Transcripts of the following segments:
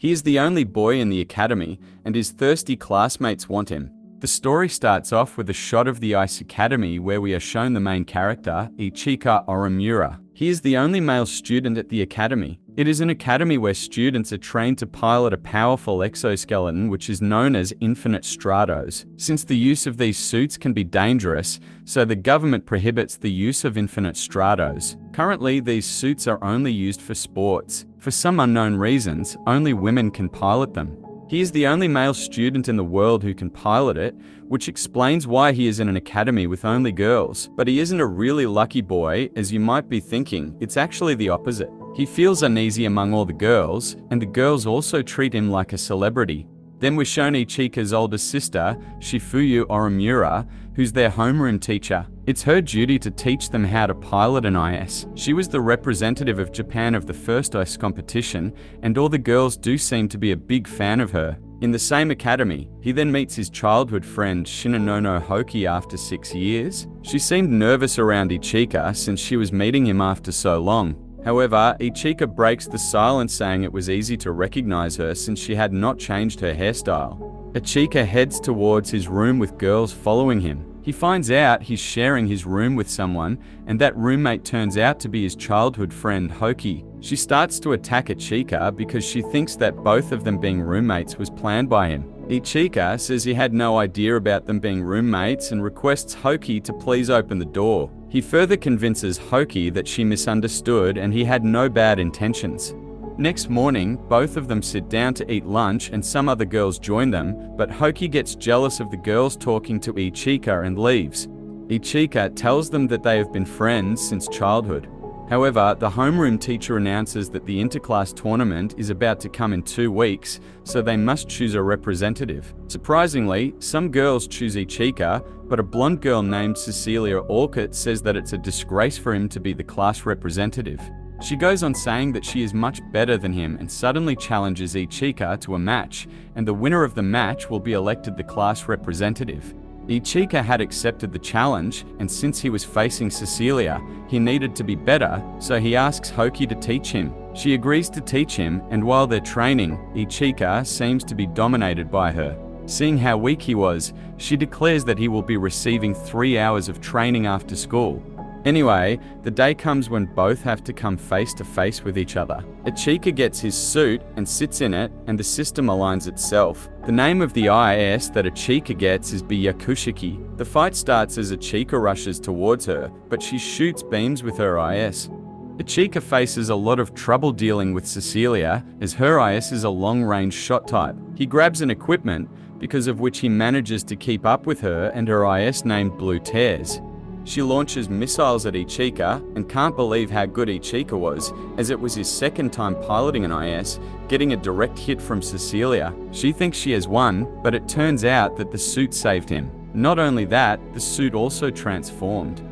He is the only boy in the academy, and his thirsty classmates want him. The story starts off with a shot of the Ice Academy where we are shown the main character, Ichika Orimura. He is the only male student at the academy. It is an academy where students are trained to pilot a powerful exoskeleton which is known as infinite Stratos. Since the use of these suits can be dangerous, so the government prohibits the use of infinite Stratos. Currently, these suits are only used for sports. For some unknown reasons, only women can pilot them. He is the only male student in the world who can pilot it, which explains why he is in an academy with only girls. But he isn't a really lucky boy, as you might be thinking. It's actually the opposite. He feels uneasy among all the girls, and the girls also treat him like a celebrity. Then we're shown Ichika's older sister, Shifuyu Orimura, who's their homeroom teacher. It's her duty to teach them how to pilot an IS. She was the representative of Japan of the first ice competition, and all the girls do seem to be a big fan of her. In the same academy, he then meets his childhood friend Shinanono Hoki after 6 years. She seemed nervous around Ichika since she was meeting him after so long. However, Ichika breaks the silence, saying it was easy to recognize her since she had not changed her hairstyle. Ichika heads towards his room with girls following him. He finds out he's sharing his room with someone, and that roommate turns out to be his childhood friend Hoki. She starts to attack Ichika because she thinks that both of them being roommates was planned by him. Ichika says he had no idea about them being roommates and requests Hoki to please open the door. He further convinces Hoki that she misunderstood and he had no bad intentions. Next morning, both of them sit down to eat lunch and some other girls join them, but Hoki gets jealous of the girls talking to Ichika and leaves. Ichika tells them that they have been friends since childhood. However, the homeroom teacher announces that the interclass tournament is about to come in 2 weeks, so they must choose a representative. Surprisingly, some girls choose Ichika, but a blonde girl named Cecilia Orchid says that it's a disgrace for him to be the class representative. She goes on saying that she is much better than him and suddenly challenges Ichika to a match, and the winner of the match will be elected the class representative. Ichika had accepted the challenge, and since he was facing Cecilia, he needed to be better, so he asks Hoki to teach him. She agrees to teach him, and while they're training, Ichika seems to be dominated by her. Seeing how weak he was, she declares that he will be receiving 3 hours of training after school. Anyway, the day comes when both have to come face to face with each other. Ichika gets his suit and sits in it, and the system aligns itself. The name of the IS that Ichika gets is Byakushiki. The fight starts as Ichika rushes towards her, but she shoots beams with her IS. Ichika faces a lot of trouble dealing with Cecilia, as her IS is a long-range shot type. He grabs an equipment, because of which he manages to keep up with her and her IS named Blue Tears. She launches missiles at Ichika and can't believe how good Ichika was, as it was his second time piloting an IS, getting a direct hit from Cecilia. She thinks she has won, but it turns out that the suit saved him. Not only that, the suit also transformed.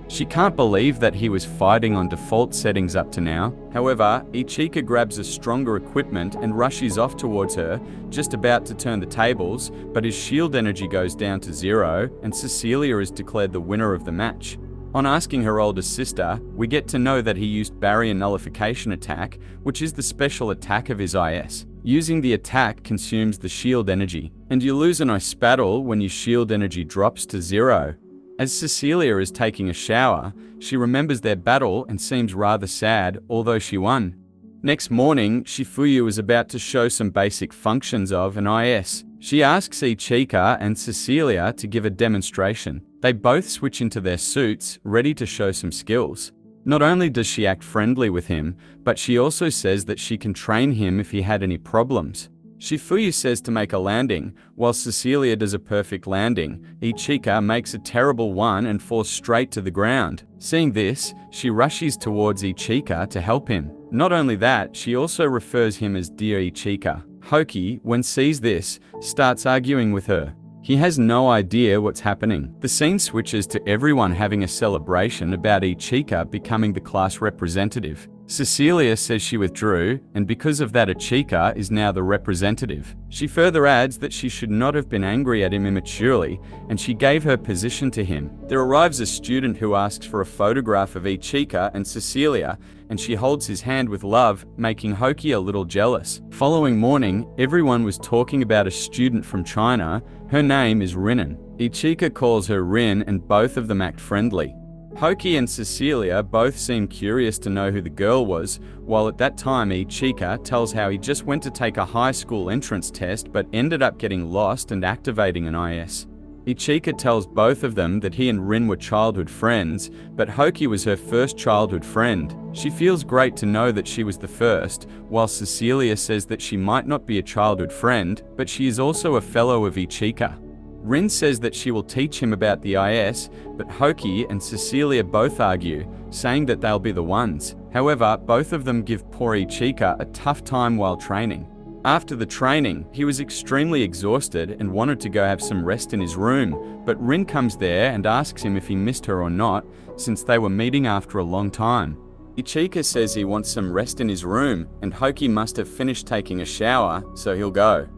She can't believe that he was fighting on default settings up to now. However, Ichika grabs a stronger equipment and rushes off towards her, just about to turn the tables, but his shield energy goes down to 0, and Cecilia is declared the winner of the match. On asking her older sister, we get to know that he used barrier nullification attack, which is the special attack of his IS. Using the attack consumes the shield energy, and you lose an ice battle when your shield energy drops to 0. As Cecilia is taking a shower, she remembers their battle and seems rather sad, although she won. Next morning, Shifuyu is about to show some basic functions of an IS. She asks Ichika and Cecilia to give a demonstration. They both switch into their suits, ready to show some skills. Not only does she act friendly with him, but she also says that she can train him if he had any problems. Shifuyu says to make a landing, while Cecilia does a perfect landing. Ichika makes a terrible one and falls straight to the ground. Seeing this, she rushes towards Ichika to help him. Not only that, she also refers him as Dear Ichika. Hoki, when sees this, starts arguing with her. He has no idea what's happening. The scene switches to everyone having a celebration about Ichika becoming the class representative. Cecilia says she withdrew, and because of that Ichika is now the representative. She further adds that she should not have been angry at him immaturely, and she gave her position to him. There arrives a student who asks for a photograph of Ichika and Cecilia, and she holds his hand with love, making Hoki a little jealous. Following morning, everyone was talking about a student from China. Her name is Rinnen. Ichika calls her Rin, and both of them act friendly. Hoki and Cecilia both seem curious to know who the girl was, while at that time Ichika tells how he just went to take a high school entrance test but ended up getting lost and activating an IS. Ichika tells both of them that he and Rin were childhood friends, but Hoki was her first childhood friend. She feels great to know that she was the first, while Cecilia says that she might not be a childhood friend, but she is also a fellow of Ichika. Rin says that she will teach him about the IS, but Hoki and Cecilia both argue, saying that they'll be the ones. However, both of them give poor Ichika a tough time while training. After the training, he was extremely exhausted and wanted to go have some rest in his room, but Rin comes there and asks him if he missed her or not, since they were meeting after a long time. Ichika says he wants some rest in his room, and Hoki must have finished taking a shower, so he'll go.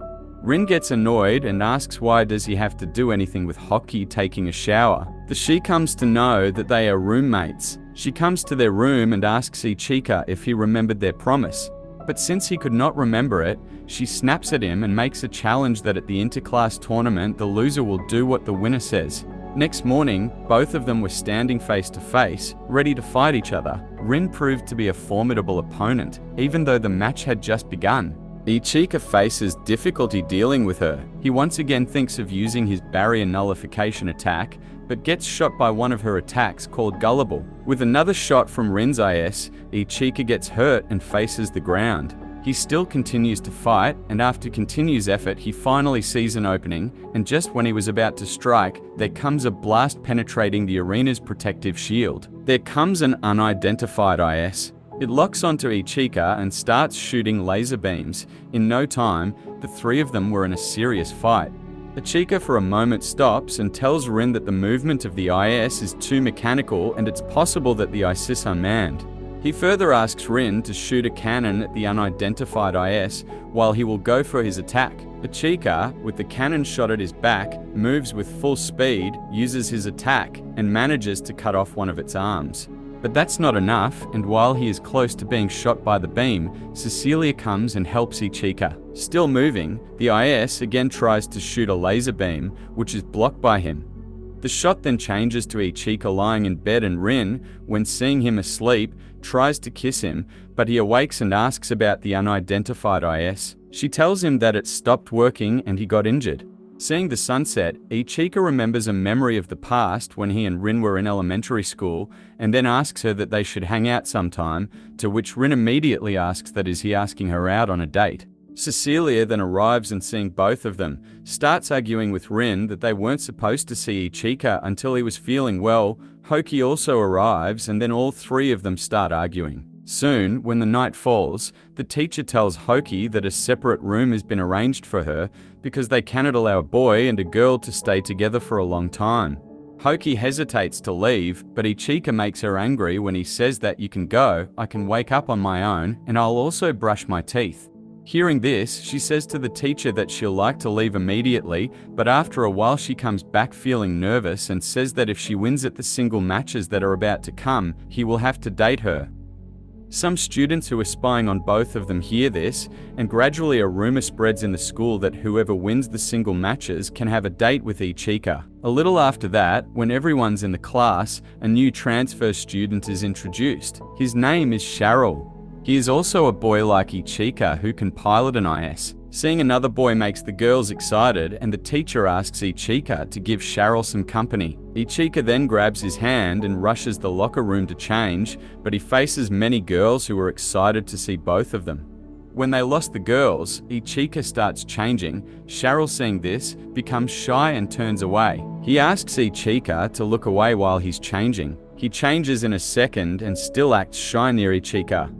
Rin gets annoyed and asks why does he have to do anything with Hoki taking a shower. She comes to know that they are roommates. She comes to their room and asks Ichika if he remembered their promise. But since he could not remember it, she snaps at him and makes a challenge that at the interclass tournament the loser will do what the winner says. Next morning, both of them were standing face to face, ready to fight each other. Rin proved to be a formidable opponent, even though the match had just begun. Ichika faces difficulty dealing with her. He once again thinks of using his barrier nullification attack, but gets shot by one of her attacks called Gullible. With another shot from Rin's IS, Ichika gets hurt and faces the ground. He still continues to fight, and after continuous effort he finally sees an opening, and just when he was about to strike, there comes a blast penetrating the arena's protective shield. There comes an unidentified IS. It locks onto Ichika and starts shooting laser beams. In no time, the three of them were in a serious fight. Ichika for a moment stops and tells Rin that the movement of the IS is too mechanical and it's possible that the IS is unmanned. He further asks Rin to shoot a cannon at the unidentified IS while he will go for his attack. Ichika, with the cannon shot at his back, moves with full speed, uses his attack, and manages to cut off one of its arms. But that's not enough, and while he is close to being shot by the beam, Cecilia comes and helps Ichika. Still moving, the IS again tries to shoot a laser beam, which is blocked by him. The shot then changes to Ichika lying in bed, and Rin, when seeing him asleep, tries to kiss him, but he awakes and asks about the unidentified IS. She tells him that it stopped working and he got injured. Seeing the sunset, Ichika remembers a memory of the past when he and Rin were in elementary school, and then asks her that they should hang out sometime, to which Rin immediately asks that is he asking her out on a date. Cecilia then arrives and seeing both of them, starts arguing with Rin that they weren't supposed to see Ichika until he was feeling well. Hoki also arrives and then all three of them start arguing. Soon, when the night falls, the teacher tells Hoki that a separate room has been arranged for her because they cannot allow a boy and a girl to stay together for a long time. Hoki hesitates to leave, but Ichika makes her angry when he says that you can go, I can wake up on my own, and I'll also brush my teeth. Hearing this, she says to the teacher that she'll like to leave immediately, but after a while she comes back feeling nervous and says that if she wins at the single matches that are about to come, he will have to date her. Some students who are spying on both of them hear this, and gradually a rumor spreads in the school that whoever wins the single matches can have a date with Ichika. A little after that, when everyone's in the class, a new transfer student is introduced. His name is Cheryl. He is also a boy like Ichika who can pilot an IS. Seeing another boy makes the girls excited, and the teacher asks Ichika to give Cheryl some company. Ichika then grabs his hand and rushes the locker room to change, but he faces many girls who are excited to see both of them. When they lost the girls, Ichika starts changing. Cheryl, seeing this, becomes shy and turns away. He asks Ichika to look away while he's changing. He changes in a second and still acts shy near Ichika.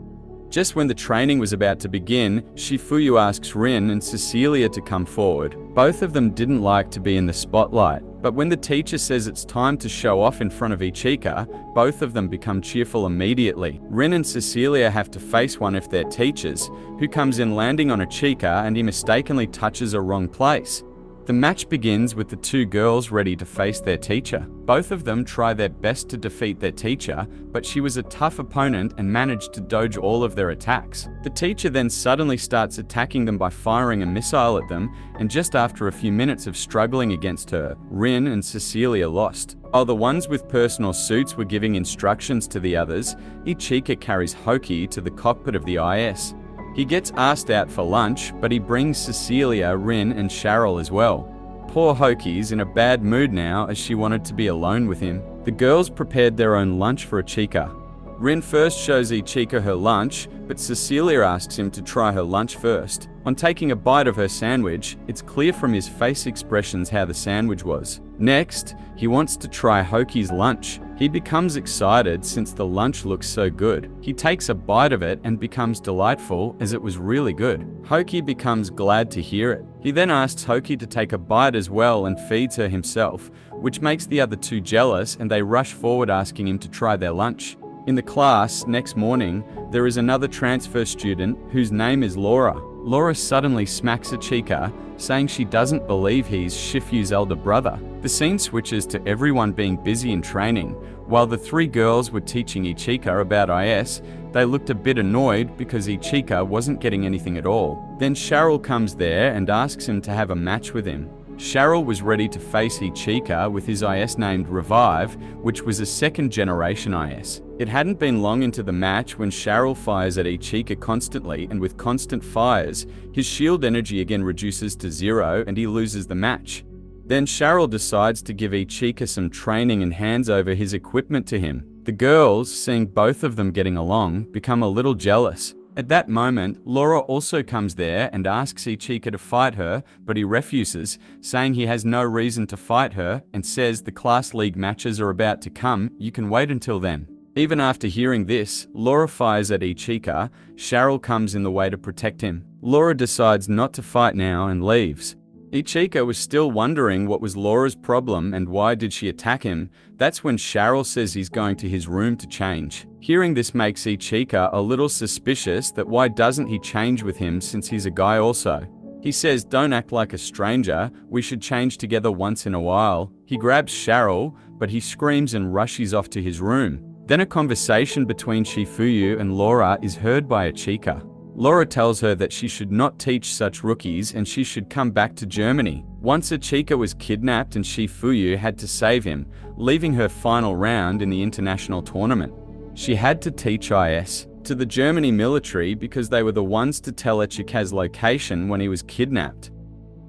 Just when the training was about to begin, Shifuyu asks Rin and Cecilia to come forward. Both of them didn't like to be in the spotlight, but when the teacher says it's time to show off in front of Ichika, both of them become cheerful immediately. Rin and Cecilia have to face one of their teachers, who comes in landing on Ichika and he mistakenly touches a wrong place. The match begins with the two girls ready to face their teacher. Both of them try their best to defeat their teacher, but she was a tough opponent and managed to dodge all of their attacks. The teacher then suddenly starts attacking them by firing a missile at them, and just after a few minutes of struggling against her, Rin and Cecilia lost. While the ones with personal suits were giving instructions to the others, Ichika carries Hoki to the cockpit of the IS. He gets asked out for lunch, but he brings Cecilia, Rin, and Cheryl as well. Poor Hoki's in a bad mood now as she wanted to be alone with him. The girls prepared their own lunch for Ichika. Rin first shows Ichika her lunch, but Cecilia asks him to try her lunch first. On taking a bite of her sandwich, it's clear from his face expressions how the sandwich was. Next, he wants to try Hoki's lunch. He becomes excited since the lunch looks so good. He takes a bite of it and becomes delightful as it was really good. Hoki becomes glad to hear it. He then asks Hoki to take a bite as well and feeds her himself, which makes the other two jealous and they rush forward asking him to try their lunch. In the class, next morning, there is another transfer student whose name is Laura. Laura suddenly smacks Ichika, saying she doesn't believe he's Shifuyu's elder brother. The scene switches to everyone being busy in training. While the three girls were teaching Ichika about IS, they looked a bit annoyed because Ichika wasn't getting anything at all. Then Cheryl comes there and asks him to have a match with him. Cheryl was ready to face Ichika with his IS named Revive, which was a second generation IS. It hadn't been long into the match when Cheryl fires at Ichika constantly, and with constant fires, his shield energy again reduces to 0 and he loses the match. Then Cheryl decides to give Ichika some training and hands over his equipment to him. The girls, seeing both of them getting along, become a little jealous. At that moment, Laura also comes there and asks Ichika to fight her, but he refuses, saying he has no reason to fight her and says the class league matches are about to come, you can wait until then. Even after hearing this, Laura fires at Ichika. Cheryl comes in the way to protect him. Laura decides not to fight now and leaves. Ichika was still wondering what was Laura's problem and why did she attack him. That's when Cheryl says he's going to his room to change. Hearing this makes Ichika a little suspicious that why doesn't he change with him since he's a guy also. He says don't act like a stranger, we should change together once in a while. He grabs Cheryl, but he screams and rushes off to his room. Then a conversation between Shifuyu and Laura is heard by Ichika. Laura tells her that she should not teach such rookies and she should come back to Germany. Once Ichika was kidnapped and Shifuyu had to save him, leaving her final round in the international tournament. She had to teach IS to the Germany military because they were the ones to tell Ichika's location when he was kidnapped.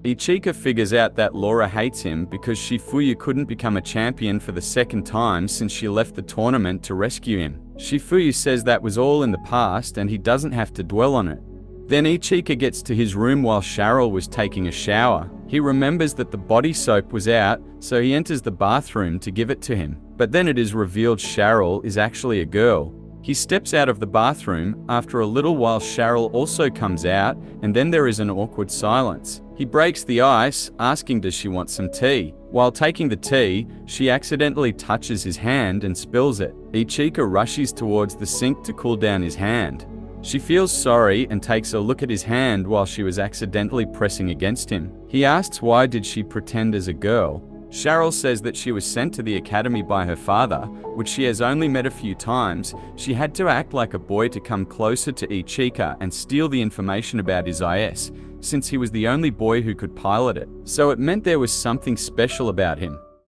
Ichika figures out that Laura hates him because Shifuyu couldn't become a champion for the second time since she left the tournament to rescue him. Shifuyu says that was all in the past and he doesn't have to dwell on it. Then Ichika gets to his room while Cheryl was taking a shower. He remembers that the body soap was out, so he enters the bathroom to give it to him. But then it is revealed Cheryl is actually a girl. He steps out of the bathroom. After a little while Cheryl also comes out, and then there is an awkward silence. He breaks the ice, asking does she want some tea. While taking the tea, she accidentally touches his hand and spills it. Ichika rushes towards the sink to cool down his hand. She feels sorry and takes a look at his hand while she was accidentally pressing against him. He asks why did she pretend as a girl. Cheryl says that she was sent to the academy by her father, which she has only met a few times. She had to act like a boy to come closer to Ichika and steal the information about his IS, since he was the only boy who could pilot it. So it meant there was something special about him.